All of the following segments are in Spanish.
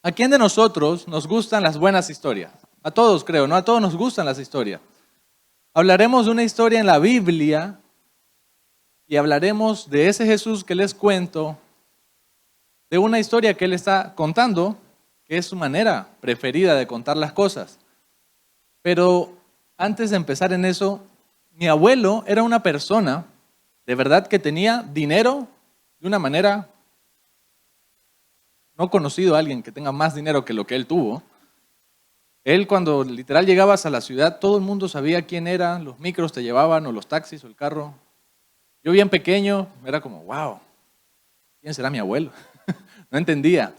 ¿A quién de nosotros nos gustan las buenas historias? A todos creo, ¿no? A todos nos gustan las historias. Hablaremos de una historia en la Biblia y hablaremos de ese Jesús que les cuento, de una historia que Él está contando, que es su manera preferida de contar las cosas. Pero antes de empezar en eso, mi abuelo era una persona de verdad que tenía dinero de una manera, no he conocido a alguien que tenga más dinero que lo que él tuvo. Él cuando literal llegabas a la ciudad, todo el mundo sabía quién era, los micros te llevaban o los taxis o el carro. Yo bien pequeño, era como, wow, ¿quién será mi abuelo? No entendía.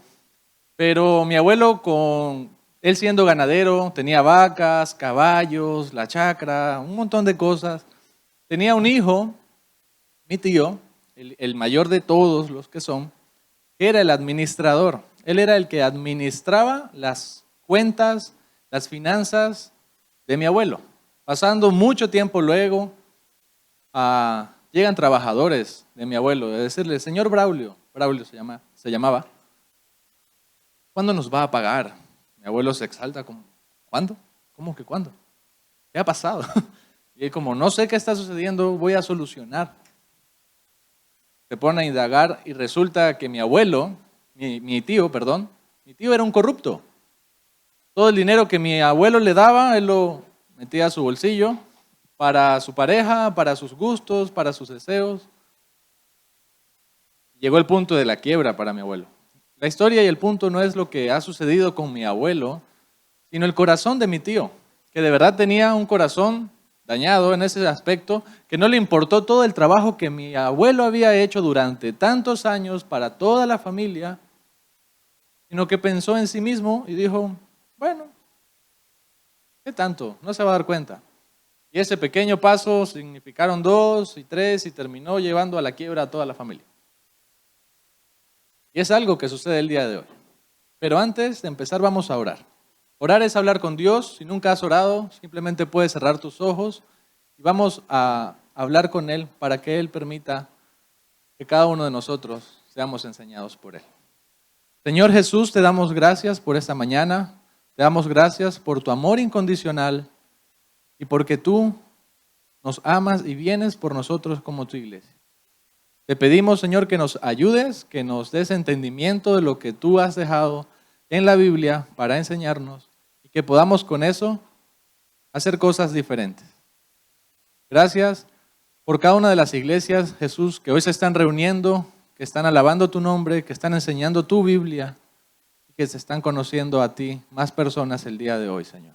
Pero mi abuelo, con él siendo ganadero, tenía vacas, caballos, la chacra, un montón de cosas. Tenía un hijo, mi tío, el mayor de todos los que son, que era el administrador. Él era el que administraba las cuentas, las finanzas de mi abuelo. Pasando mucho tiempo luego, llegan trabajadores de mi abuelo, de decirle, señor Braulio se llamaba, ¿cuándo nos va a pagar? Mi abuelo se exalta como, ¿cuándo? ¿Cómo que cuándo? ¿Qué ha pasado? Y él como, no sé qué está sucediendo, voy a solucionar. Se pone a indagar y resulta que mi tío era un corrupto. Todo el dinero que mi abuelo le daba, él lo metía a su bolsillo para su pareja, para sus gustos, para sus deseos. Llegó el punto de la quiebra para mi abuelo. La historia y el punto no es lo que ha sucedido con mi abuelo, sino el corazón de mi tío, que de verdad tenía un corazón dañado en ese aspecto, que no le importó todo el trabajo que mi abuelo había hecho durante tantos años para toda la familia, sino que pensó en sí mismo y dijo, bueno, ¿qué tanto? No se va a dar cuenta. Y ese pequeño paso significaron 2 y 3 y terminó llevando a la quiebra a toda la familia. Y es algo que sucede el día de hoy. Pero antes de empezar vamos a orar. Orar es hablar con Dios. Si nunca has orado, simplemente puedes cerrar tus ojos y vamos a hablar con Él para que Él permita que cada uno de nosotros seamos enseñados por Él. Señor Jesús, te damos gracias por esta mañana. Te damos gracias por tu amor incondicional y porque tú nos amas y vienes por nosotros como tu iglesia. Te pedimos, Señor, que nos ayudes, que nos des entendimiento de lo que tú has dejado en la Biblia para enseñarnos y que podamos con eso hacer cosas diferentes. Gracias por cada una de las iglesias, Jesús, que hoy se están reuniendo, que están alabando tu nombre, que están enseñando tu Biblia y que se están conociendo a ti más personas el día de hoy, Señor.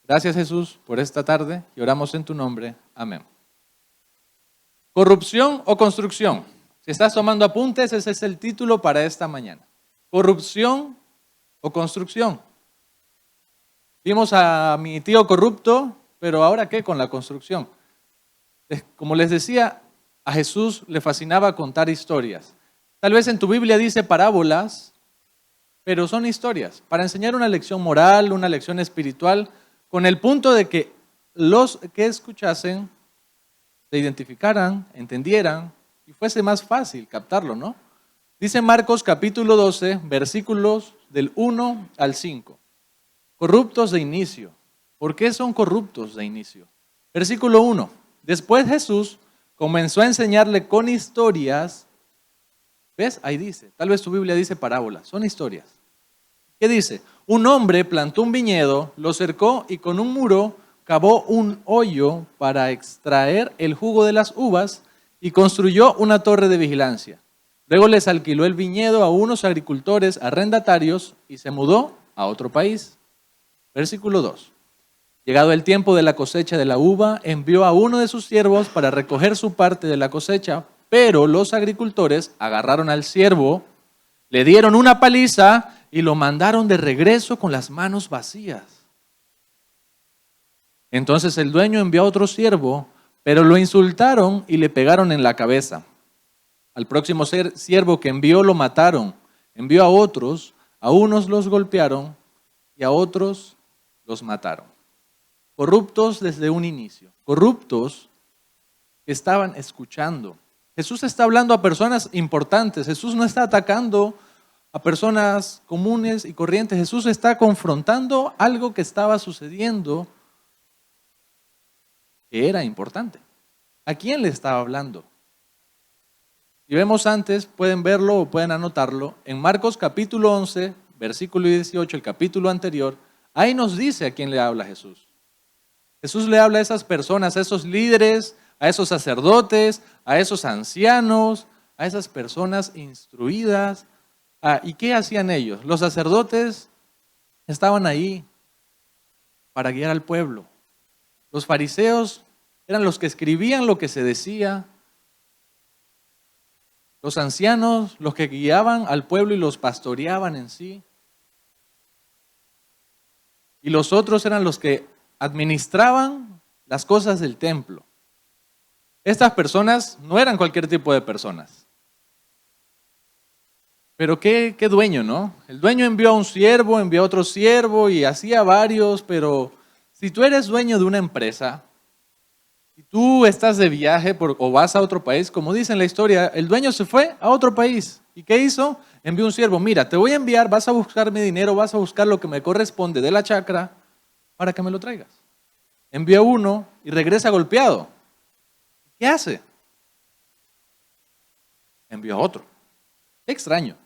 Gracias, Jesús, por esta tarde y oramos en tu nombre. Amén. ¿Corrupción o construcción? Si estás tomando apuntes, ese es el título para esta mañana. ¿Corrupción o construcción? Vimos a mi tío corrupto, pero ¿ahora qué con la construcción? Como les decía, a Jesús le fascinaba contar historias. Tal vez en tu Biblia dice parábolas, pero son historias para enseñar una lección moral, una lección espiritual, con el punto de que los que escuchasen se identificaran, entendieran y fuese más fácil captarlo, ¿no? Dice Marcos capítulo 12, versículos del 1 al 5. Corruptos de inicio. ¿Por qué son corruptos de inicio? Versículo 1. Después Jesús comenzó a enseñarle con historias. ¿Ves? Ahí dice. Tal vez tu Biblia dice parábolas. Son historias. ¿Qué dice? Un hombre plantó un viñedo, lo cercó y con un muro cavó un hoyo para extraer el jugo de las uvas y construyó una torre de vigilancia. Luego les alquiló el viñedo a unos agricultores arrendatarios y se mudó a otro país. Versículo 2. Llegado el tiempo de la cosecha de la uva, envió a uno de sus siervos para recoger su parte de la cosecha, pero los agricultores agarraron al siervo, le dieron una paliza y lo mandaron de regreso con las manos vacías. Entonces el dueño envió a otro siervo, pero lo insultaron y le pegaron en la cabeza. Al próximo siervo que envió lo mataron. Envió a otros, a unos los golpearon y a otros los mataron. Corruptos desde un inicio. Corruptos que estaban escuchando. Jesús está hablando a personas importantes. Jesús no está atacando a personas comunes y corrientes. Jesús está confrontando algo que estaba sucediendo que era importante. ¿A quién le estaba hablando? Si vemos antes, pueden verlo o pueden anotarlo, en Marcos capítulo 11, versículo 18, el capítulo anterior, ahí nos dice a quién le habla Jesús. Jesús le habla a esas personas, a esos líderes, a esos sacerdotes, a esos ancianos, a esas personas instruidas. ¿Y qué hacían ellos? Los sacerdotes estaban ahí para guiar al pueblo. Los fariseos eran los que escribían lo que se decía. Los ancianos, los que guiaban al pueblo y los pastoreaban en sí. Y los otros eran los que administraban las cosas del templo. Estas personas no eran cualquier tipo de personas. Pero qué dueño, ¿no? El dueño envió a un siervo, envió a otro siervo y hacía varios, pero si tú eres dueño de una empresa, si tú estás de viaje o vas a otro país, como dice en la historia, el dueño se fue a otro país. ¿Y qué hizo? Envió un siervo, mira, te voy a enviar, vas a buscar mi dinero, vas a buscar lo que me corresponde de la chacra para que me lo traigas. Envió uno y regresa golpeado. ¿Qué hace? Envió a otro. Qué extraño.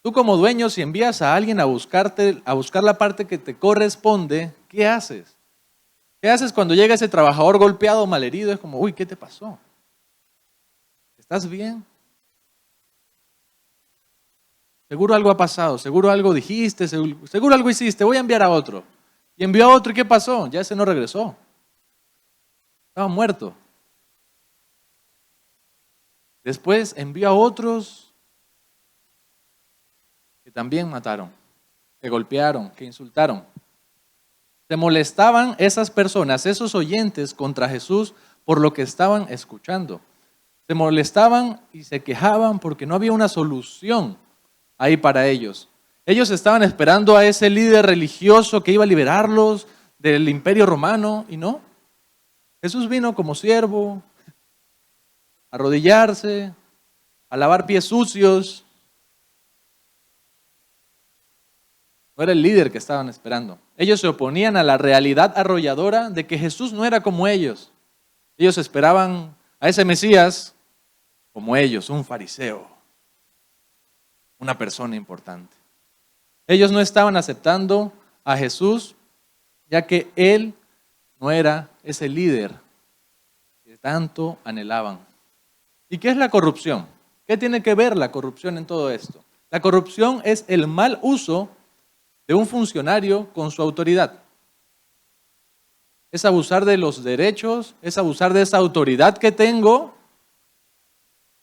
Tú como dueño, si envías a alguien a buscar la parte que te corresponde, ¿qué haces? ¿Qué haces cuando llega ese trabajador golpeado o malherido? Es como, uy, ¿qué te pasó? ¿Estás bien? Seguro algo ha pasado, seguro algo dijiste, seguro algo hiciste, voy a enviar a otro. Y envió a otro, ¿y qué pasó? Ya ese no regresó. Estaba muerto. Después envió a otros que también mataron, que golpearon, que insultaron. Se molestaban esas personas, esos oyentes contra Jesús por lo que estaban escuchando. Se molestaban y se quejaban porque no había una solución ahí para ellos. Ellos estaban esperando a ese líder religioso que iba a liberarlos del imperio romano y no. Jesús vino como siervo, a arrodillarse, a lavar pies sucios. No era el líder que estaban esperando. Ellos se oponían a la realidad arrolladora de que Jesús no era como ellos. Ellos esperaban a ese Mesías como ellos, un fariseo, una persona importante. Ellos no estaban aceptando a Jesús, ya que Él no era ese líder que tanto anhelaban. ¿Y qué es la corrupción? ¿Qué tiene que ver la corrupción en todo esto? La corrupción es el mal uso de un funcionario con su autoridad. Es abusar de los derechos, es abusar de esa autoridad que tengo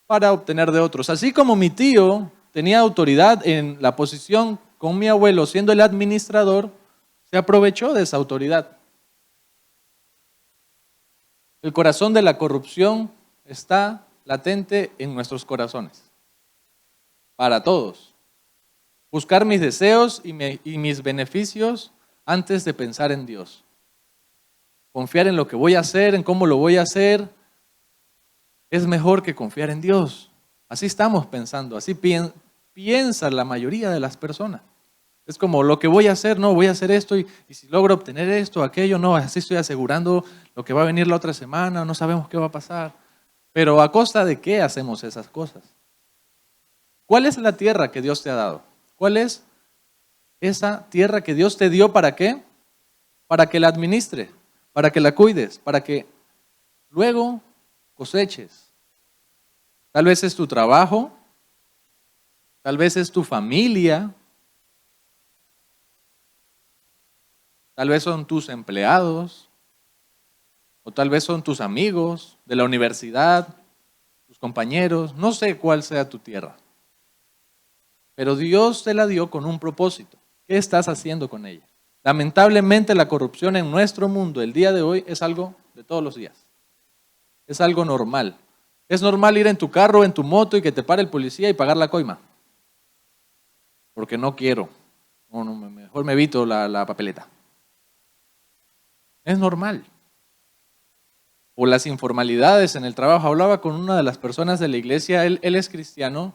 para obtener de otros. Así como mi tío tenía autoridad en la posición con mi abuelo siendo el administrador, se aprovechó de esa autoridad. El corazón de la corrupción está latente en nuestros corazones, para todos. Buscar mis deseos y mis beneficios antes de pensar en Dios. Confiar en lo que voy a hacer, en cómo lo voy a hacer, es mejor que confiar en Dios. Así estamos pensando, así piensa la mayoría de las personas. Es como lo que voy a hacer, no, voy a hacer esto y si logro obtener esto, aquello, no, así estoy asegurando lo que va a venir la otra semana, no sabemos qué va a pasar. Pero ¿a costa de qué hacemos esas cosas? ¿Cuál es la tierra que Dios te ha dado? ¿Cuál es esa tierra que Dios te dio para qué? Para que la administres, para que la cuides, para que luego coseches. Tal vez es tu trabajo, tal vez es tu familia, tal vez son tus empleados, o tal vez son tus amigos de la universidad, tus compañeros, no sé cuál sea tu tierra. Pero Dios te la dio con un propósito. ¿Qué estás haciendo con ella? Lamentablemente la corrupción en nuestro mundo el día de hoy es algo de todos los días. Es algo normal. Es normal ir en tu carro, en tu moto y que te pare el policía y pagar la coima. Porque no quiero. No, mejor me evito la papeleta. Es normal. O las informalidades en el trabajo. Hablaba con una de las personas de la iglesia, él es cristiano.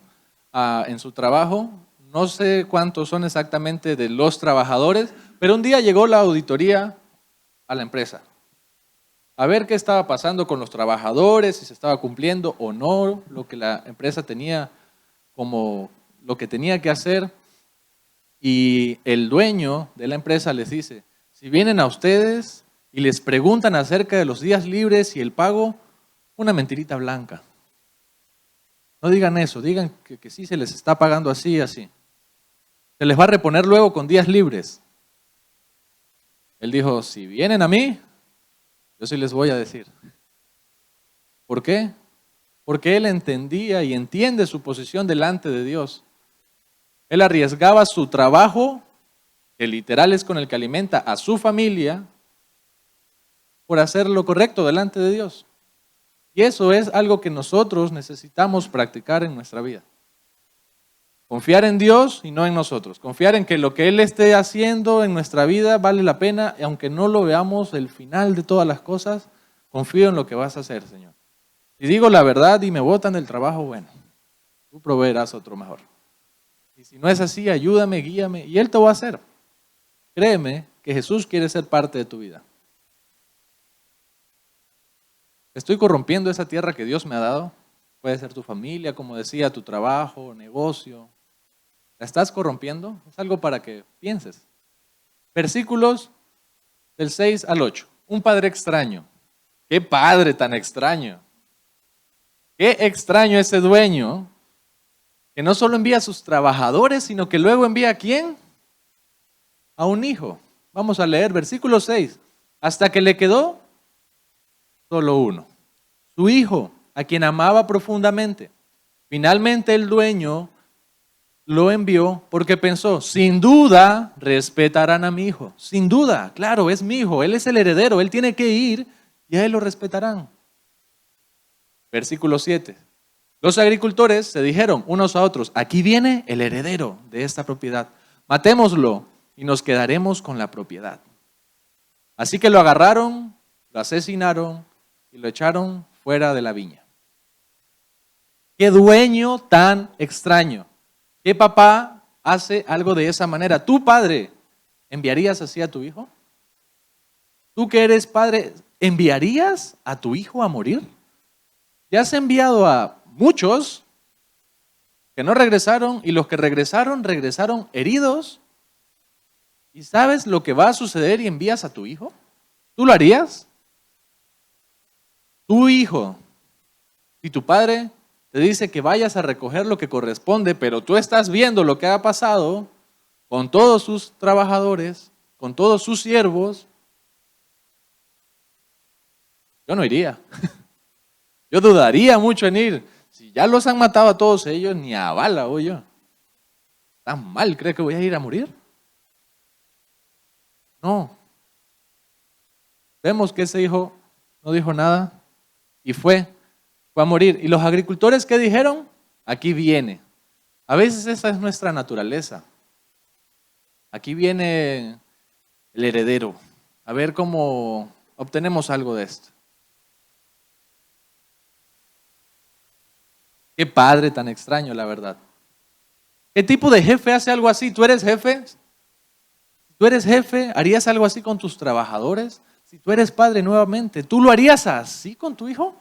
en su trabajo. No sé cuántos son exactamente de los trabajadores, pero un día llegó la auditoría a la empresa a ver qué estaba pasando con los trabajadores, si se estaba cumpliendo o no lo que la empresa tenía como lo que tenía que hacer. Y el dueño de la empresa les dice, si vienen a ustedes y les preguntan acerca de los días libres y el pago, una mentirita blanca. No digan eso, digan que sí se les está pagando así y así. Se les va a reponer luego con días libres. Él dijo, si vienen a mí, yo sí les voy a decir. ¿Por qué? Porque él entendía y entiende su posición delante de Dios. Él arriesgaba su trabajo, que literal es con el que alimenta a su familia, por hacer lo correcto delante de Dios. Y eso es algo que nosotros necesitamos practicar en nuestra vida. Confiar en Dios y no en nosotros. Confiar en que lo que Él esté haciendo en nuestra vida vale la pena, y aunque no lo veamos el final de todas las cosas, confío en lo que vas a hacer, Señor. Si digo la verdad y me botan del trabajo, bueno, tú proveerás otro mejor. Y si no es así, ayúdame, guíame, y Él te va a hacer. Créeme que Jesús quiere ser parte de tu vida. ¿Estoy corrompiendo esa tierra que Dios me ha dado? Puede ser tu familia, como decía, tu trabajo, negocio. ¿La estás corrompiendo? Es algo para que pienses. Versículos del 6 al 8. Un padre extraño. ¿Qué padre tan extraño? Qué extraño ese dueño que no solo envía a sus trabajadores, sino que luego envía ¿a quién? A un hijo. Vamos a leer versículo 6. Hasta que le quedó solo uno. Su hijo, a quien amaba profundamente. Finalmente el dueño lo envió porque pensó, sin duda respetarán a mi hijo. Sin duda, claro, es mi hijo, él es el heredero, él tiene que ir y a él lo respetarán. Versículo 7. Los agricultores se dijeron unos a otros, aquí viene el heredero de esta propiedad. Matémoslo y nos quedaremos con la propiedad. Así que lo agarraron, lo asesinaron y lo echaron fuera de la viña. Qué dueño tan extraño. ¿Qué papá hace algo de esa manera? ¿Tú, padre, enviarías así a tu hijo? ¿Tú que eres padre, enviarías a tu hijo a morir? Ya has enviado a muchos que no regresaron, y los que regresaron, regresaron heridos. ¿Y sabes lo que va a suceder y envías a tu hijo? ¿Tú lo harías? Tu hijo, si tu padre te dice que vayas a recoger lo que corresponde, pero tú estás viendo lo que ha pasado con todos sus trabajadores, con todos sus siervos, yo no iría. Yo dudaría mucho en ir. Si ya los han matado a todos ellos, ni a bala voy yo. ¿Tan mal cree que voy a ir a morir? No. Vemos que ese hijo no dijo nada y fue a morir. ¿Y los agricultores qué dijeron? Aquí viene. A veces esa es nuestra naturaleza. Aquí viene el heredero. A ver cómo obtenemos algo de esto. Qué padre tan extraño, la verdad. ¿Qué tipo de jefe hace algo así? ¿Tú eres jefe? Si tú eres jefe, ¿harías algo así con tus trabajadores? Si tú eres padre nuevamente, ¿tú lo harías así con tu hijo?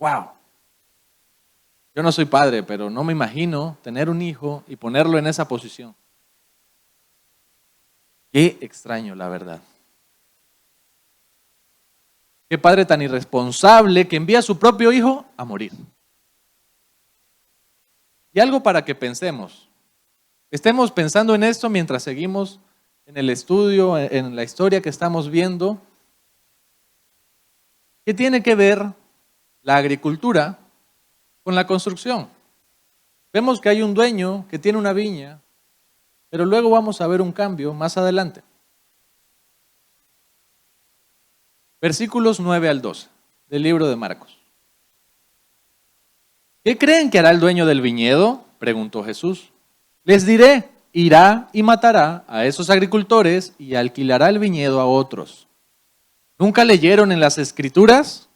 ¡Wow! Yo no soy padre, pero no me imagino tener un hijo y ponerlo en esa posición. Qué extraño, la verdad. Qué padre tan irresponsable que envía a su propio hijo a morir. Y algo para que pensemos. Estemos pensando en esto mientras seguimos en el estudio, en la historia que estamos viendo. ¿Qué tiene que ver la agricultura con la construcción? Vemos que hay un dueño que tiene una viña, pero luego vamos a ver un cambio más adelante. Versículos 9 al 12 del libro de Marcos. ¿Qué creen que hará el dueño del viñedo?, preguntó Jesús. Les diré, irá y matará a esos agricultores y alquilará el viñedo a otros. ¿Nunca leyeron en las Escrituras?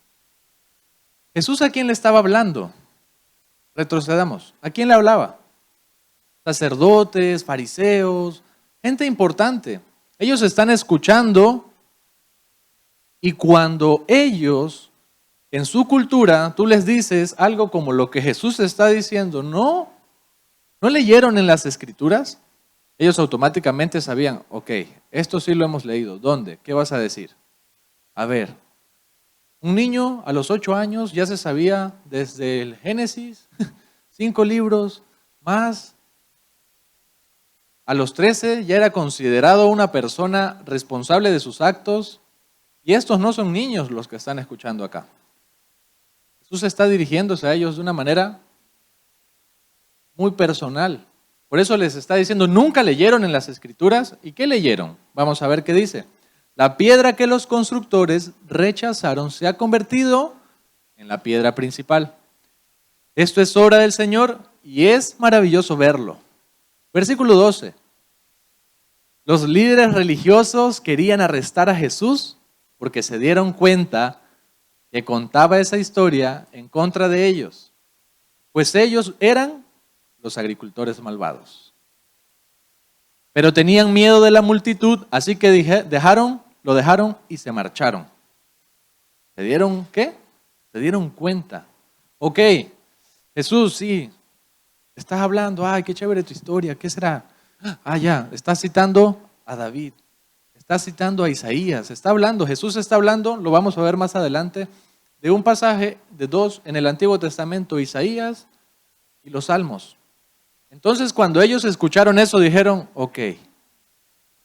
Jesús, ¿a quién le estaba hablando? Retrocedamos. ¿A quién le hablaba? Sacerdotes, fariseos, gente importante. Ellos están escuchando y cuando ellos, en su cultura, tú les dices algo como lo que Jesús está diciendo, ¿no leyeron en las Escrituras? Ellos automáticamente sabían, ok, esto sí lo hemos leído. ¿Dónde? ¿Qué vas a decir? A ver, un niño a los 8 años ya se sabía desde el Génesis, 5 libros más. A los 13 ya era considerado una persona responsable de sus actos. Y estos no son niños los que están escuchando acá. Jesús está dirigiéndose a ellos de una manera muy personal. Por eso les está diciendo, nunca leyeron en las Escrituras. ¿Y qué leyeron? Vamos a ver qué dice. La piedra que los constructores rechazaron se ha convertido en la piedra principal. Esto es obra del Señor y es maravilloso verlo. Versículo 12. Los líderes religiosos querían arrestar a Jesús porque se dieron cuenta que contaba esa historia en contra de ellos, pues ellos eran los agricultores malvados. Pero tenían miedo de la multitud, así que lo dejaron y se marcharon. ¿Se dieron qué? Se dieron cuenta. Ok, Jesús, sí, estás hablando, ay, qué chévere tu historia, ¿qué será? Ah, ya, estás citando a David, estás citando a Isaías, Jesús está hablando, lo vamos a ver más adelante, de un pasaje de 2 en el Antiguo Testamento, Isaías y los Salmos. Entonces, cuando ellos escucharon eso, dijeron, ok,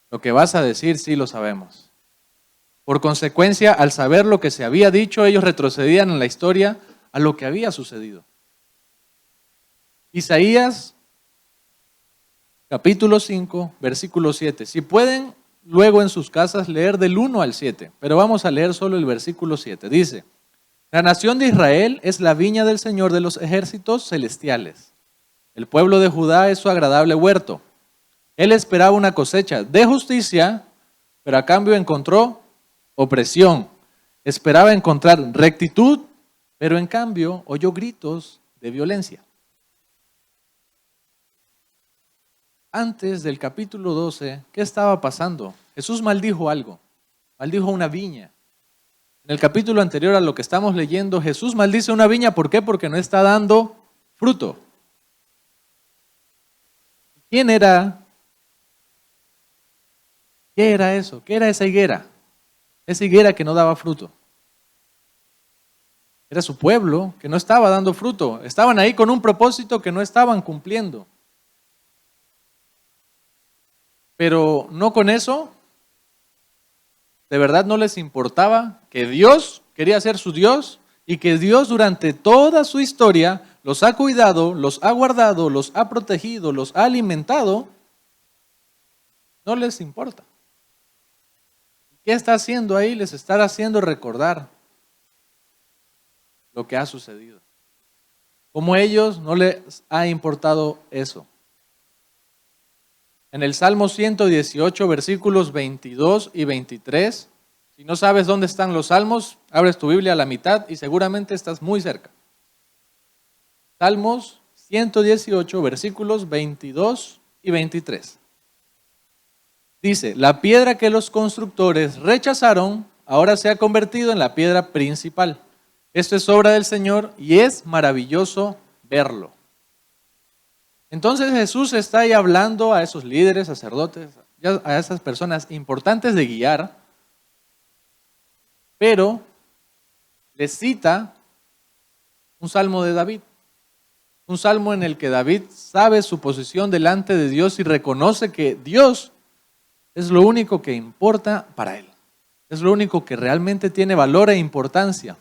lo que vas a decir sí lo sabemos. Por consecuencia, al saber lo que se había dicho, ellos retrocedían en la historia a lo que había sucedido. Isaías, capítulo 5, versículo 7. Si pueden, luego en sus casas leer del 1 al 7, pero vamos a leer solo el versículo 7. Dice, la nación de Israel es la viña del Señor de los ejércitos celestiales. El pueblo de Judá es su agradable huerto. Él esperaba una cosecha de justicia, pero a cambio encontró opresión. Esperaba encontrar rectitud, pero en cambio oyó gritos de violencia. Antes del capítulo 12, ¿qué estaba pasando? Jesús maldijo algo, maldijo una viña. En el capítulo anterior a lo que estamos leyendo, Jesús maldice una viña, ¿por qué? Porque no está dando fruto. ¿Quién era? ¿Qué era eso? ¿Qué era esa higuera? Esa higuera que no daba fruto. Era su pueblo que no estaba dando fruto. Estaban ahí con un propósito que no estaban cumpliendo. Pero no con eso, de verdad no les importaba que Dios quería ser su Dios y que Dios durante toda su historia los ha cuidado, los ha guardado, los ha protegido, los ha alimentado. No les importa. ¿Qué está haciendo ahí? Les está haciendo recordar lo que ha sucedido. Como a ellos no les ha importado eso. En el Salmo 118, versículos 22 y 23, si no sabes dónde están los salmos, abres tu Biblia a la mitad y seguramente estás muy cerca. Salmos 118, versículos 22 y 23. Dice, la piedra que los constructores rechazaron, ahora se ha convertido en la piedra principal. Esto es obra del Señor y es maravilloso verlo. Entonces Jesús está ahí hablando a esos líderes, sacerdotes, a esas personas importantes de guiar, pero les cita un salmo de David. Un salmo en el que David sabe su posición delante de Dios y reconoce que Dios es lo único que importa para él. Es lo único que realmente tiene valor e importancia.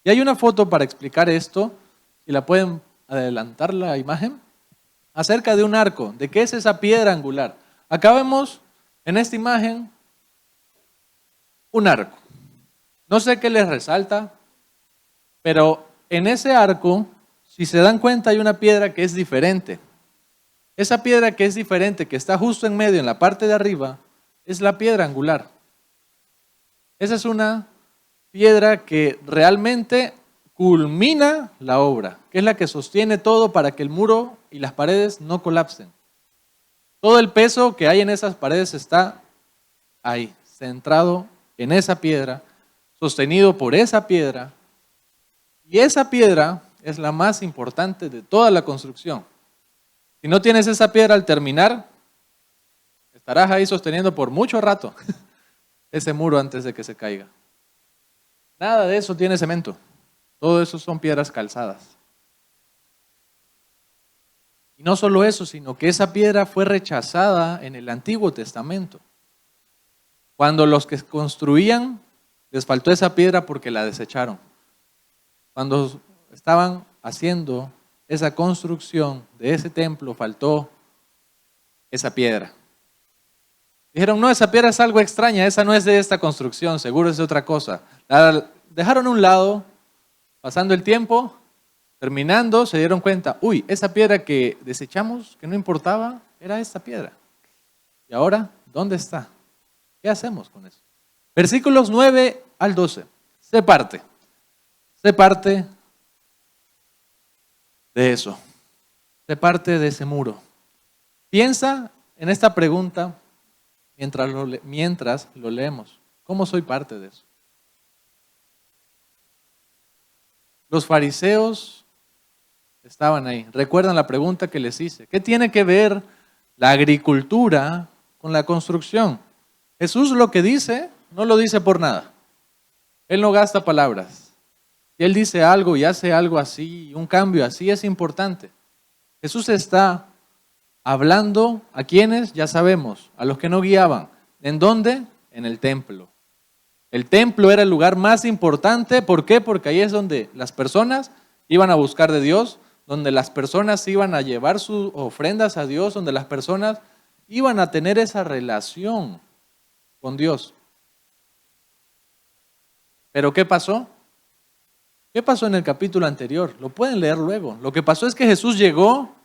Y hay una foto para explicar esto, si la pueden adelantar la imagen, acerca de un arco. ¿De qué es esa piedra angular? Acá vemos en esta imagen un arco. No sé qué les resalta, pero en ese arco, si se dan cuenta, hay una piedra que es diferente. Esa piedra que es diferente, que está justo en medio, en la parte de arriba, es la piedra angular. Esa es una piedra que realmente culmina la obra, que es la que sostiene todo para que el muro y las paredes no colapsen. Todo el peso que hay en esas paredes está ahí, centrado en esa piedra, sostenido por esa piedra, y esa piedra es la más importante de toda la construcción. Si no tienes esa piedra al terminar, estarás ahí sosteniendo por mucho rato ese muro antes de que se caiga. Nada de eso tiene cemento. Todo eso son piedras calzadas. Y no solo eso, sino que esa piedra fue rechazada en el Antiguo Testamento. Cuando los que construían, les faltó esa piedra porque la desecharon. Cuando estaban haciendo esa construcción de ese templo, faltó esa piedra. Dijeron, no, esa piedra es algo extraña, esa no es de esta construcción, seguro es de otra cosa. La dejaron a un lado, pasando el tiempo, terminando, se dieron cuenta, uy, esa piedra que desechamos, que no importaba, era esta piedra. Y ahora, ¿dónde está? ¿Qué hacemos con eso? Versículos 9 al 12. Sé parte de eso. Sé parte de ese muro. Piensa en esta pregunta mientras lo leemos. ¿Cómo soy parte de eso? Los fariseos estaban ahí. Recuerdan la pregunta que les hice. ¿Qué tiene que ver la agricultura con la construcción? Jesús lo que dice, no lo dice por nada. Él no gasta palabras. Si Él dice algo y hace algo así, un cambio así, es importante. Jesús está hablando a quienes, ya sabemos, a los que no guiaban. ¿En dónde? En el templo. El templo era el lugar más importante. ¿Por qué? Porque ahí es donde las personas iban a buscar de Dios, donde las personas iban a llevar sus ofrendas a Dios, donde las personas iban a tener esa relación con Dios. ¿Pero qué pasó? ¿Qué pasó en el capítulo anterior? Lo pueden leer luego. Lo que pasó es que Jesús llegó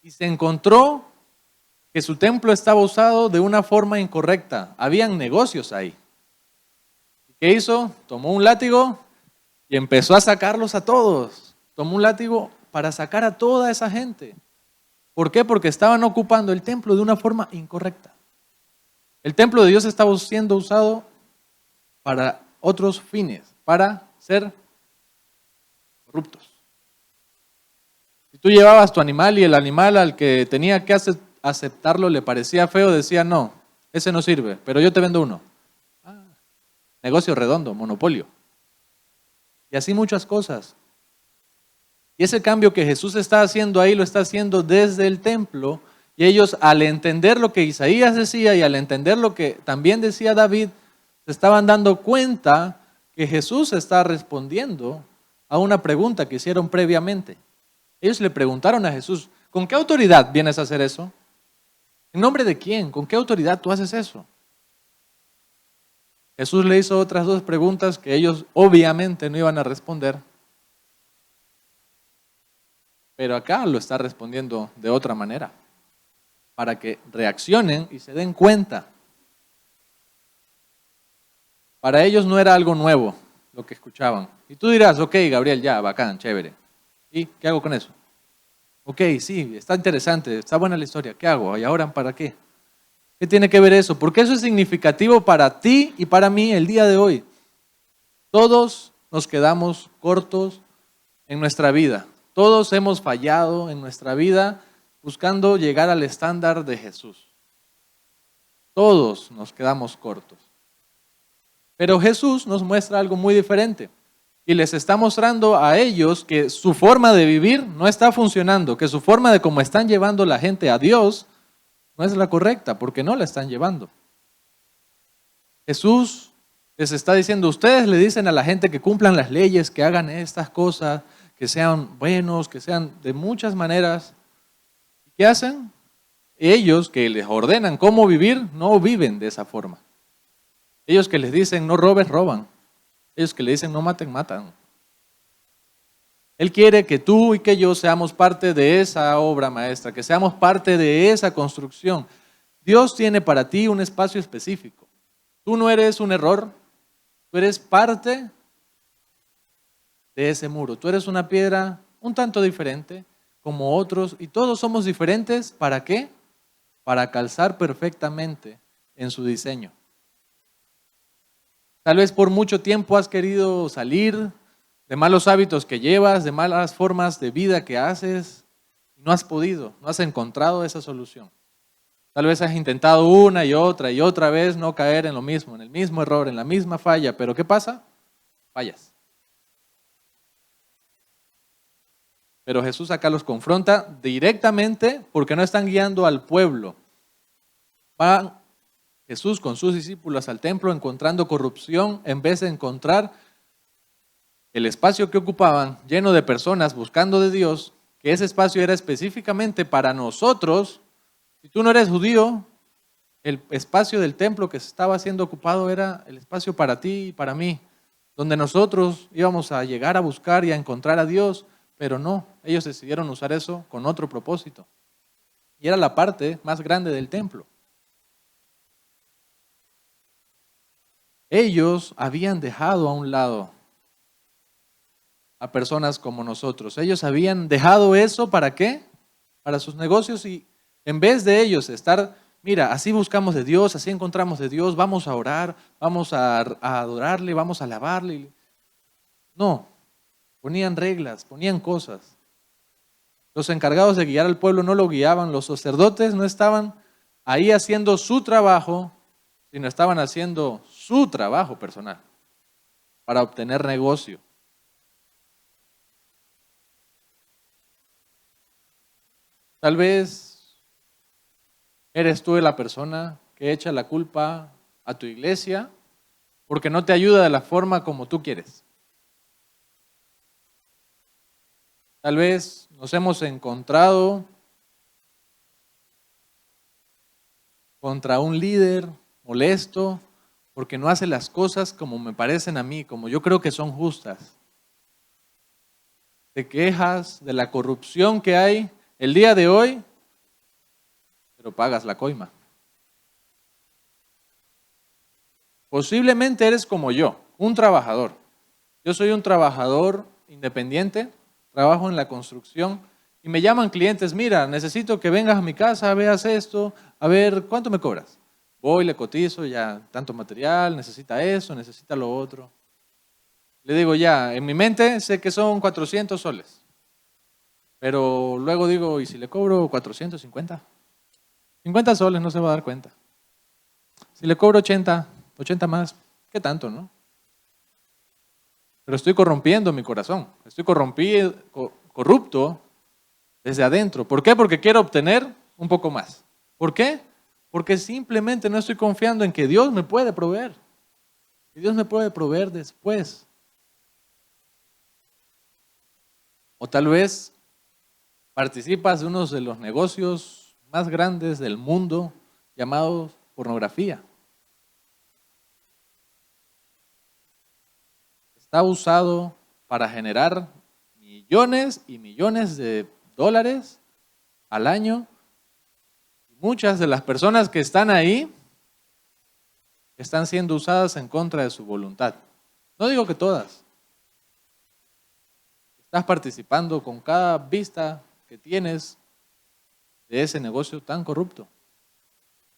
y se encontró que su templo estaba usado de una forma incorrecta. Habían negocios ahí. ¿Qué hizo? Tomó un látigo y empezó a sacarlos a todos. Tomó un látigo para sacar a toda esa gente. ¿Por qué? Porque estaban ocupando el templo de una forma incorrecta. El templo de Dios estaba siendo usado para otros fines, para ser corruptos. Si tú llevabas tu animal y el animal al que tenía que aceptarlo le parecía feo, decía, no, ese no sirve, pero yo te vendo uno. Negocio redondo, monopolio. Y así muchas cosas. Y ese cambio que Jesús está haciendo ahí, lo está haciendo desde el templo. Y ellos, al entender lo que Isaías decía y al entender lo que también decía David, se estaban dando cuenta que Jesús está respondiendo a una pregunta que hicieron previamente. Ellos le preguntaron a Jesús, ¿con qué autoridad vienes a hacer eso? ¿En nombre de quién? ¿Con qué autoridad tú haces eso? Jesús le hizo otras dos preguntas que ellos obviamente no iban a responder. Pero acá lo está respondiendo de otra manera, para que reaccionen y se den cuenta. Para ellos no era algo nuevo lo que escuchaban. Y tú dirás, ok, Gabriel, ya, bacán, chévere. ¿Y qué hago con eso? Ok, sí, está interesante, está buena la historia. ¿Qué hago? ¿Y ahora para qué? ¿Qué tiene que ver eso? Porque eso es significativo para ti y para mí el día de hoy. Todos nos quedamos cortos en nuestra vida. Todos hemos fallado en nuestra vida buscando llegar al estándar de Jesús. Todos nos quedamos cortos. Pero Jesús nos muestra algo muy diferente. Y les está mostrando a ellos que su forma de vivir no está funcionando, que su forma de cómo están llevando la gente a Dios no es la correcta, porque no la están llevando. Jesús les está diciendo, ustedes le dicen a la gente que cumplan las leyes, que hagan estas cosas, que sean buenos, que sean de muchas maneras. ¿Qué hacen? Ellos que les ordenan cómo vivir, no viven de esa forma. Ellos que les dicen no robes, roban. Ellos que le dicen no maten, matan. Él quiere que tú y que yo seamos parte de esa obra maestra, que seamos parte de esa construcción. Dios tiene para ti un espacio específico. Tú no eres un error, tú eres parte de ese muro. Tú eres una piedra un tanto diferente como otros y todos somos diferentes. ¿Para qué? Para calzar perfectamente en su diseño. Tal vez por mucho tiempo has querido salir de malos hábitos que llevas, de malas formas de vida que haces, y no has podido, no has encontrado esa solución. Tal vez has intentado una y otra vez no caer en lo mismo, en el mismo error, en la misma falla, pero ¿qué pasa? Fallas. Pero Jesús acá los confronta directamente porque no están guiando al pueblo. Va Jesús con sus discípulos al templo encontrando corrupción en vez de encontrar el espacio que ocupaban lleno de personas buscando de Dios, que ese espacio era específicamente para nosotros. Si tú no eres judío, el espacio del templo que estaba siendo ocupado era el espacio para ti y para mí, donde nosotros íbamos a llegar a buscar y a encontrar a Dios, pero no, ellos decidieron usar eso con otro propósito. Y era la parte más grande del templo. Ellos habían dejado a un lado a personas como nosotros. Ellos habían dejado eso, ¿para qué? Para sus negocios, y en vez de ellos estar, mira, así buscamos de Dios, así encontramos de Dios, vamos a orar, vamos a adorarle, vamos a alabarle. No, ponían reglas, ponían cosas. Los encargados de guiar al pueblo no lo guiaban, los sacerdotes no estaban ahí haciendo su trabajo, sino estaban haciendo su trabajo personal para obtener negocio. Tal vez eres tú la persona que echa la culpa a tu iglesia porque no te ayuda de la forma como tú quieres. Tal vez nos hemos encontrado contra un líder molesto porque no hace las cosas como me parecen a mí, como yo creo que son justas. Te quejas de la corrupción que hay el día de hoy, pero pagas la coima. Posiblemente eres como yo, un trabajador. Yo soy un trabajador independiente, trabajo en la construcción y me llaman clientes, mira, necesito que vengas a mi casa, veas esto, a ver, ¿cuánto me cobras? Voy, le cotizo, ya, tanto material, necesita eso, necesita lo otro. Le digo, ya, en mi mente sé que son 400 soles. Pero luego digo, ¿y si le cobro 450? 50 soles no se va a dar cuenta. Si le cobro 80 más, ¿qué tanto, no? Pero estoy corrompiendo mi corazón. Estoy corrupto desde adentro. ¿Por qué? Porque quiero obtener un poco más. ¿Por qué? Porque simplemente no estoy confiando en que Dios me puede proveer. Y Dios me puede proveer después. O tal vez participas de uno de los negocios más grandes del mundo llamados pornografía. Está usado para generar millones y millones de dólares al año. Muchas de las personas que están ahí están siendo usadas en contra de su voluntad. No digo que todas. Estás participando con cada vista que tienes de ese negocio tan corrupto.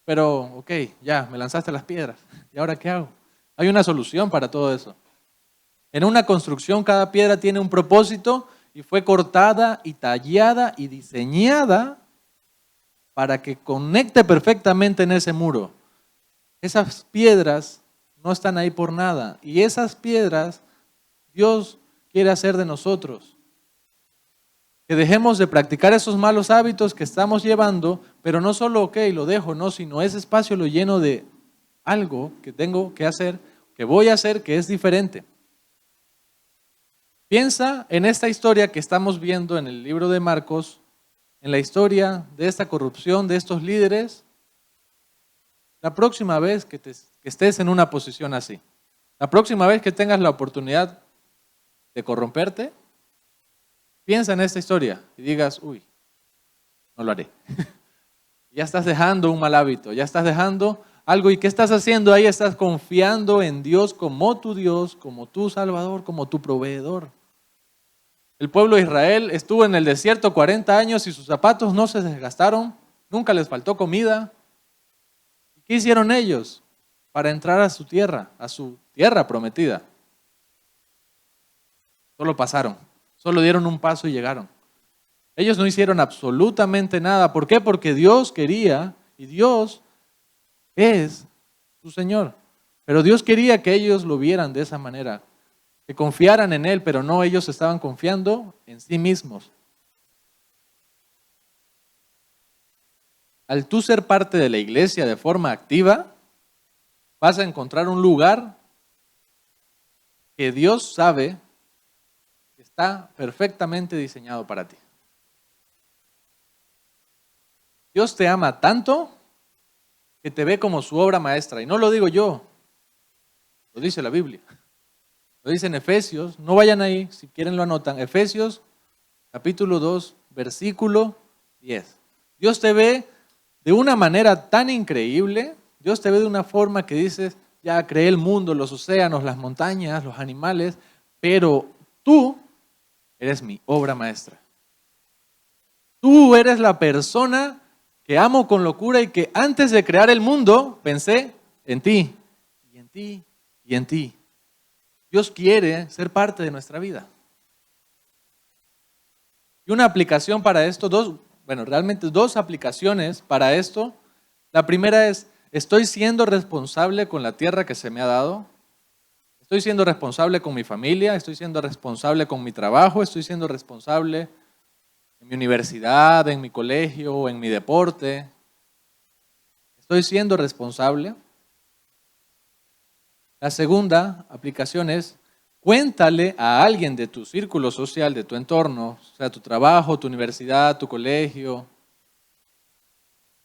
Pero, ok, ya, me lanzaste las piedras. ¿Y ahora qué hago? Hay una solución para todo eso. En una construcción cada piedra tiene un propósito y fue cortada y tallada y diseñada para que conecte perfectamente en ese muro. Esas piedras no están ahí por nada. Y esas piedras Dios quiere hacer de nosotros. Que dejemos de practicar esos malos hábitos que estamos llevando, pero no solo, ok, lo dejo, no, sino ese espacio lo lleno de algo que tengo que hacer, que voy a hacer, que es diferente. Piensa en esta historia que estamos viendo en el libro de Marcos, en la historia de esta corrupción de estos líderes. La próxima vez que estés en una posición así, la próxima vez que tengas la oportunidad de corromperte, piensa en esta historia y digas, uy, no lo haré. Ya estás dejando un mal hábito, ya estás dejando algo. ¿Y qué estás haciendo ahí? Estás confiando en Dios, como tu Salvador, como tu proveedor. El pueblo de Israel estuvo en el desierto 40 años y sus zapatos no se desgastaron, nunca les faltó comida. ¿Qué hicieron ellos para entrar a su tierra prometida? Solo pasaron, solo dieron un paso y llegaron. Ellos no hicieron absolutamente nada. ¿Por qué? Porque Dios quería, y Dios es su Señor. Pero Dios quería que ellos lo vieran de esa manera, que confiaran en Él, pero no, ellos estaban confiando en sí mismos. Al tú ser parte de la iglesia de forma activa, vas a encontrar un lugar que Dios sabe que está perfectamente diseñado para ti. Dios te ama tanto que te ve como su obra maestra. Y no lo digo yo, lo dice la Biblia. Lo dice en Efesios, no vayan ahí, si quieren lo anotan. Efesios capítulo 2, versículo 10. Dios te ve de una manera tan increíble, Dios te ve de una forma que dices, ya creé el mundo, los océanos, las montañas, los animales, pero tú eres mi obra maestra. Tú eres la persona que amo con locura y que antes de crear el mundo pensé en ti, y en ti, y en ti. Dios quiere ser parte de nuestra vida. Y una aplicación para esto, realmente dos aplicaciones para esto. La primera es, ¿estoy siendo responsable con la tierra que se me ha dado? ¿Estoy siendo responsable con mi familia? ¿Estoy siendo responsable con mi trabajo? ¿Estoy siendo responsable en mi universidad, en mi colegio o en mi deporte? ¿Estoy siendo responsable? La segunda aplicación es, cuéntale a alguien de tu círculo social, de tu entorno, o sea, tu trabajo, tu universidad, tu colegio,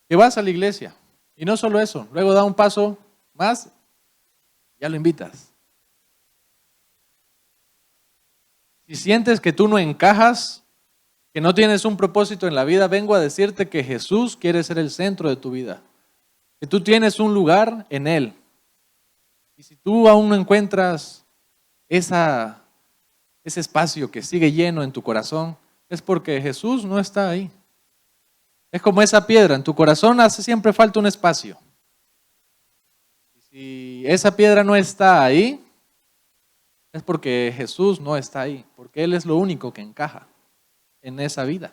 que vas a la iglesia. Y no solo eso, luego da un paso más, ya lo invitas. Si sientes que tú no encajas, que no tienes un propósito en la vida, vengo a decirte que Jesús quiere ser el centro de tu vida, que tú tienes un lugar en Él. Y si tú aún no encuentras ese espacio que sigue lleno en tu corazón, es porque Jesús no está ahí. Es como esa piedra, en tu corazón siempre falta un espacio. Y si esa piedra no está ahí, es porque Jesús no está ahí, porque Él es lo único que encaja en esa vida.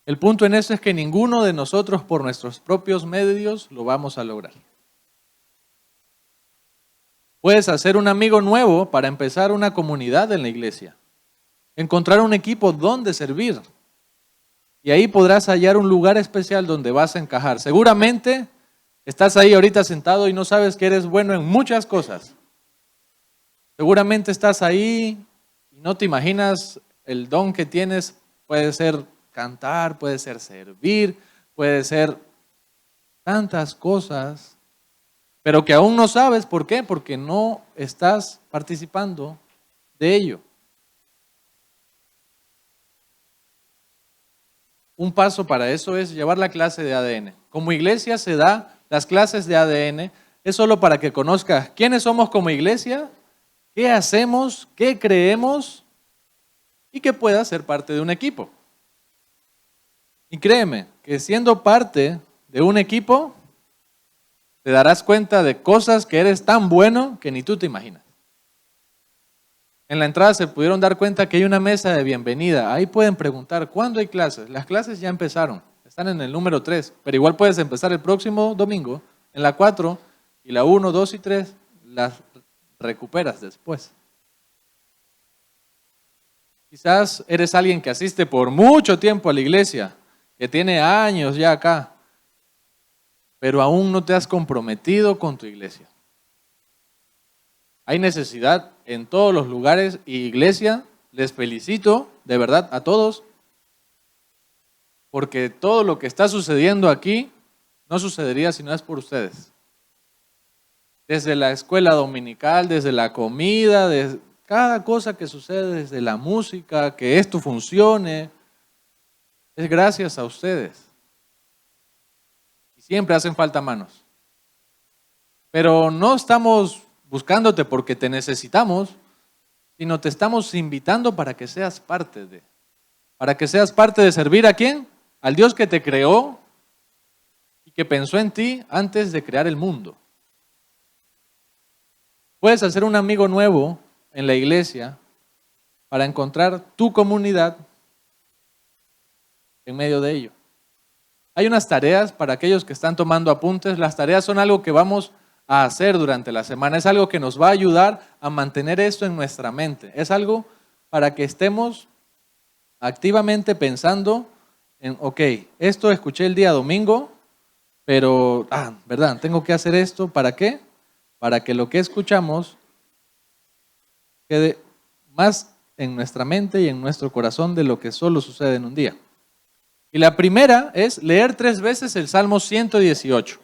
El punto en eso es que ninguno de nosotros por nuestros propios medios lo vamos a lograr. Puedes hacer un amigo nuevo para empezar una comunidad en la iglesia, encontrar un equipo donde servir. Y ahí podrás hallar un lugar especial donde vas a encajar. Seguramente estás ahí ahorita sentado y no sabes que eres bueno en muchas cosas. Seguramente estás ahí y no te imaginas el don que tienes. Puede ser cantar, puede ser servir, puede ser tantas cosas, pero que aún no sabes. ¿Por qué? Porque no estás participando de ello. Un paso para eso es llevar la clase de ADN. Como iglesia se da las clases de ADN, es solo para que conozcas quiénes somos como iglesia, qué hacemos, qué creemos y que puedas ser parte de un equipo. Y créeme que siendo parte de un equipo, te darás cuenta de cosas que eres tan bueno que ni tú te imaginas. En la entrada se pudieron dar cuenta que hay una mesa de bienvenida. Ahí pueden preguntar, ¿cuándo hay clases? Las clases ya empezaron, están en el número 3, pero igual puedes empezar el próximo domingo, en la 4, y la 1, 2 y 3 las recuperas después. Quizás eres alguien que asiste por mucho tiempo a la iglesia, que tiene años ya acá, pero aún no te has comprometido con tu iglesia. Hay necesidad en todos los lugares y iglesia, les felicito de verdad a todos, porque todo lo que está sucediendo aquí no sucedería si no es por ustedes. Desde la escuela dominical, desde la comida, desde cada cosa que sucede, desde la música, que esto funcione, es gracias a ustedes. Y siempre hacen falta manos. Pero no estamos buscándote porque te necesitamos, sino te estamos invitando para que seas parte de. Para que seas parte de servir ¿a quién? Al Dios que te creó y que pensó en ti antes de crear el mundo. Puedes hacer un amigo nuevo en la iglesia para encontrar tu comunidad en medio de ello. Hay unas tareas para aquellos que están tomando apuntes. Las tareas son algo que vamos a hacer durante la semana. Es algo que nos va a ayudar a mantener esto en nuestra mente. Es algo para que estemos activamente pensando en, ok, esto escuché el día domingo, pero, ¿verdad? Tengo que hacer esto. ¿Para qué? Para que lo que escuchamos quede más en nuestra mente y en nuestro corazón de lo que solo sucede en un día. Y la primera es leer 3 veces el Salmo 118.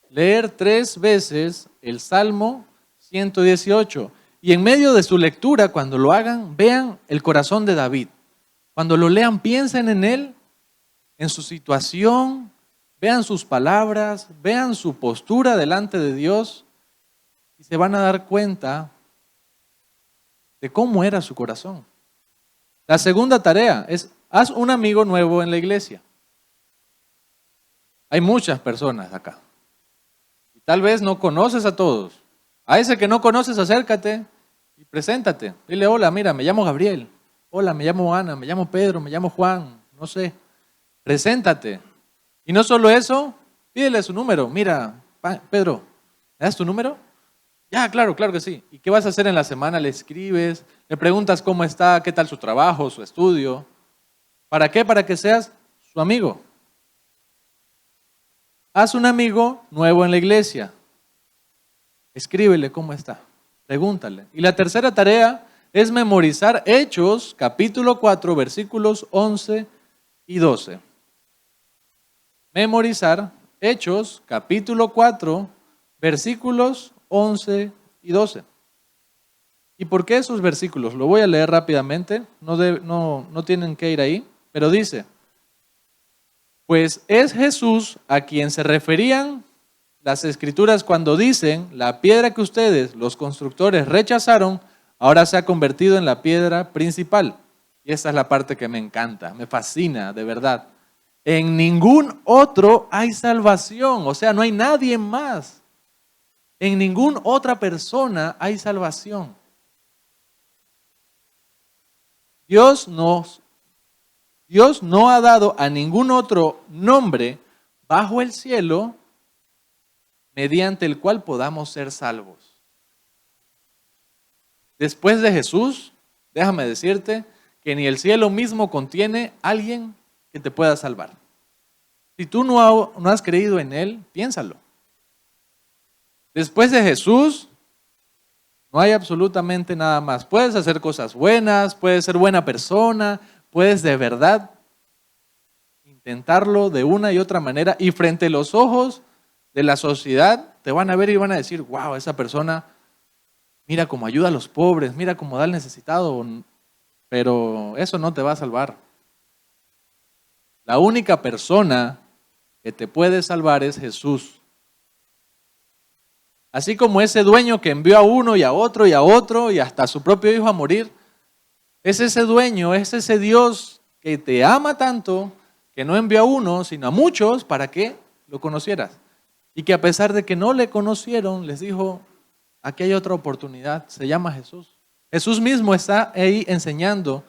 Leer 3 veces el Salmo 118. Y en medio de su lectura, cuando lo hagan, vean el corazón de David. Cuando lo lean, piensen en él, en su situación, vean sus palabras, vean su postura delante de Dios y se van a dar cuenta de cómo era su corazón. La segunda tarea es, haz un amigo nuevo en la iglesia. Hay muchas personas acá. Y tal vez no conoces a todos. A ese que no conoces, acércate y preséntate. Dile, hola, mira, me llamo Gabriel. Hola, me llamo Ana, me llamo Pedro, me llamo Juan, no sé. Preséntate. Y no solo eso, pídele su número. Mira, Pedro, ¿me das tu número? Ya, claro que sí. ¿Y qué vas a hacer en la semana? Le escribes, le preguntas cómo está, qué tal su trabajo, su estudio. ¿Para qué? Para que seas su amigo. Haz un amigo nuevo en la iglesia. Escríbele cómo está. Pregúntale. Y la tercera tarea es memorizar Hechos, capítulo 4, versículos 11 y 12. Memorizar Hechos, capítulo 4, versículos 11 y 12. ¿Y por qué esos versículos? Lo voy a leer rápidamente, no tienen que ir ahí, pero dice, pues es Jesús a quien se referían las escrituras cuando dicen, la piedra que ustedes, los constructores, rechazaron, ahora se ha convertido en la piedra principal. Y esta es la parte que me encanta, me fascina, de verdad. En ningún otro hay salvación, o sea, no hay nadie más. En ninguna otra persona hay salvación. Dios no ha dado a ningún otro nombre bajo el cielo mediante el cual podamos ser salvos. Después de Jesús, déjame decirte que ni el cielo mismo contiene a alguien que te pueda salvar. Si tú no has creído en Él, piénsalo. Después de Jesús, no hay absolutamente nada más. Puedes hacer cosas buenas, puedes ser buena persona, puedes de verdad intentarlo de una y otra manera y frente a los ojos de la sociedad te van a ver y van a decir, wow, esa persona mira cómo ayuda a los pobres, mira cómo da al necesitado, pero eso no te va a salvar. La única persona que te puede salvar es Jesús. Así como ese dueño que envió a uno y a otro y hasta a su propio hijo a morir, es ese dueño, es ese Dios que te ama tanto que no envió a uno, sino a muchos para que lo conocieras. Y que a pesar de que no le conocieron, les dijo, aquí hay otra oportunidad, se llama Jesús. Jesús mismo está ahí enseñando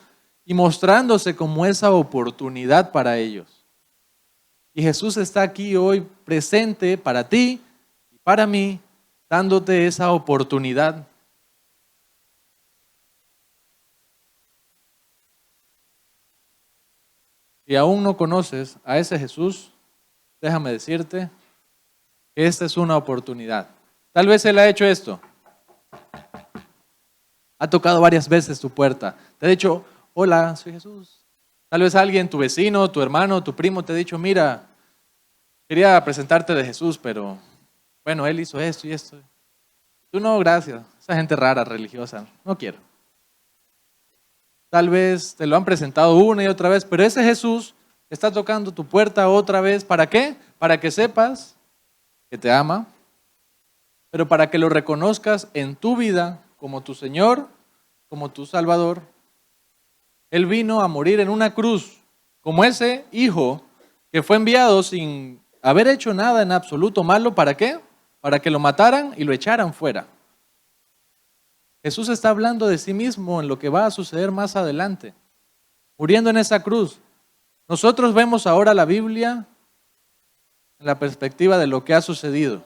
y mostrándose como esa oportunidad para ellos. Y Jesús está aquí hoy presente para ti y para mí, dándote esa oportunidad. Si aún no conoces a ese Jesús, déjame decirte que esta es una oportunidad. Tal vez Él ha hecho esto. Ha tocado varias veces tu puerta. Te ha dicho, hola, soy Jesús. Tal vez alguien, tu vecino, tu hermano, tu primo te ha dicho, mira, quería presentarte de Jesús, pero bueno, Él hizo esto y esto. Tú no, gracias. Esa gente rara, religiosa, no quiero. Tal vez te lo han presentado una y otra vez, pero ese Jesús está tocando tu puerta otra vez. ¿Para qué? Para que sepas que te ama, pero para que lo reconozcas en tu vida como tu Señor, como tu Salvador. Él vino a morir en una cruz, como ese hijo que fue enviado sin haber hecho nada en absoluto malo. ¿Para qué? Para que lo mataran y lo echaran fuera. Jesús está hablando de sí mismo en lo que va a suceder más adelante, muriendo en esa cruz. Nosotros vemos ahora la Biblia en la perspectiva de lo que ha sucedido.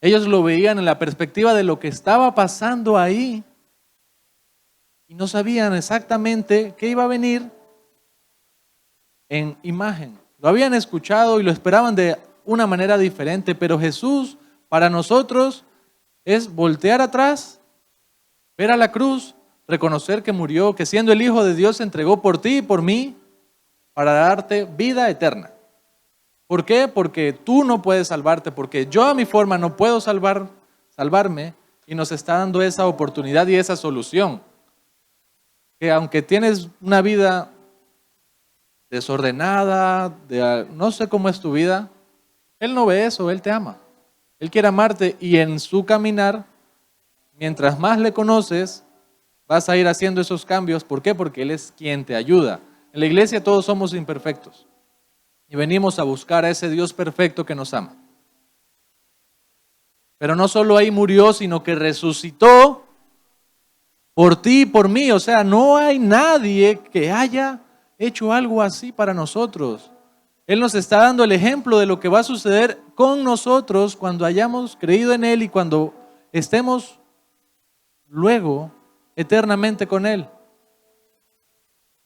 Ellos lo veían en la perspectiva de lo que estaba pasando ahí y no sabían exactamente qué iba a venir en imagen. Lo habían escuchado y lo esperaban de una manera diferente, pero Jesús para nosotros es voltear atrás, ver a la cruz, reconocer que murió, que siendo el Hijo de Dios se entregó por ti y por mí para darte vida eterna. ¿Por qué? Porque tú no puedes salvarte, porque yo a mi forma no puedo salvarme, y nos está dando esa oportunidad y esa solución. Que aunque tienes una vida desordenada, no sé cómo es tu vida, Él no ve eso, Él te ama. Él quiere amarte y en su caminar, mientras más le conoces, vas a ir haciendo esos cambios. ¿Por qué? Porque Él es quien te ayuda. En la iglesia todos somos imperfectos y venimos a buscar a ese Dios perfecto que nos ama. Pero no solo ahí murió, sino que resucitó por ti y por mí. O sea, no hay nadie que haya hecho algo así para nosotros. Él nos está dando el ejemplo de lo que va a suceder con nosotros cuando hayamos creído en Él y cuando estemos luego eternamente con Él.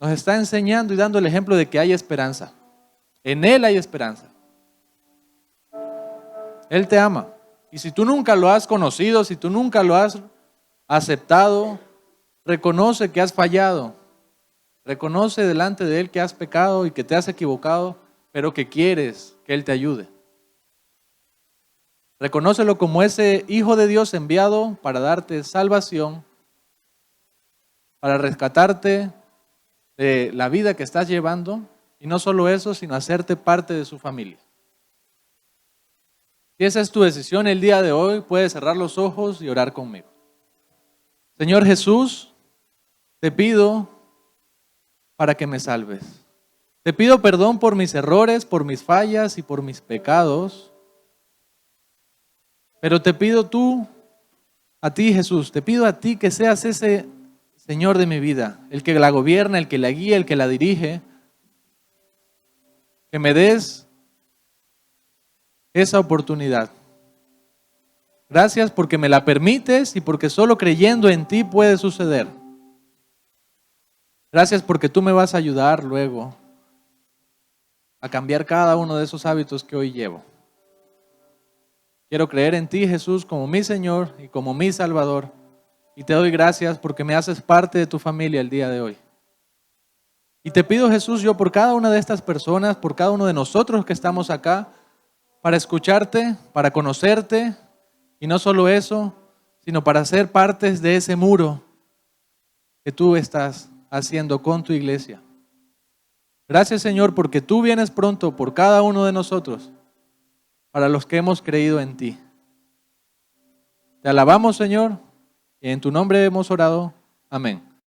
Nos está enseñando y dando el ejemplo de que hay esperanza. En Él hay esperanza. Él te ama. Y si tú nunca lo has conocido, si tú nunca lo has aceptado, reconoce que has fallado. Reconoce delante de Él que has pecado y que te has equivocado, pero que quieres que Él te ayude. Reconócelo como ese Hijo de Dios enviado para darte salvación, para rescatarte de la vida que estás llevando, y no solo eso, sino hacerte parte de su familia. Si esa es tu decisión el día de hoy, puedes cerrar los ojos y orar conmigo. Señor Jesús, te pido para que me salves. Te pido perdón por mis errores, por mis fallas y por mis pecados. Pero te pido a ti Jesús, te pido a ti que seas ese Señor de mi vida, el que la gobierna, el que la guía, el que la dirige. Que me des esa oportunidad. Gracias porque me la permites y porque solo creyendo en ti puede suceder. Gracias porque tú me vas a ayudar luego a cambiar cada uno de esos hábitos que hoy llevo. Quiero creer en ti, Jesús, como mi Señor y como mi Salvador. Y te doy gracias porque me haces parte de tu familia el día de hoy. Y te pido, Jesús, yo por cada una de estas personas, por cada uno de nosotros que estamos acá, para escucharte, para conocerte, y no solo eso, sino para ser partes de ese muro que tú estás haciendo con tu iglesia. Gracias, Señor, porque tú vienes pronto por cada uno de nosotros, para los que hemos creído en ti. Te alabamos, Señor, y en tu nombre hemos orado. Amén.